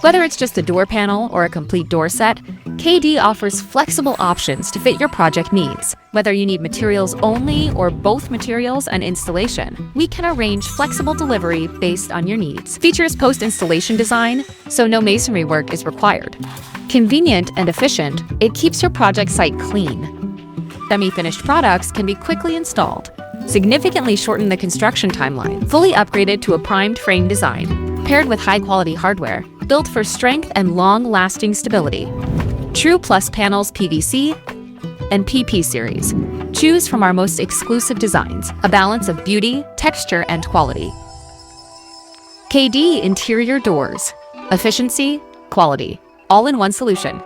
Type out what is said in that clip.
Whether it's just a door panel or a complete door set, KD offers flexible options to fit your project needs. Whether you need materials only or both materials and installation, we can arrange flexible delivery based on your needs. Features post-installation design, so no masonry work is required. Convenient and efficient, it keeps your project site clean. Semi-finished products can be quickly installed, significantly shorten the construction timeline, fully upgraded to a primed frame design, paired with high-quality hardware, built for strength and long-lasting stability. True Plus Panels PVC and PP series. Choose from our most exclusive designs, a balance of beauty, texture, and quality. KD Interior Doors. Efficiency, quality, all in one solution.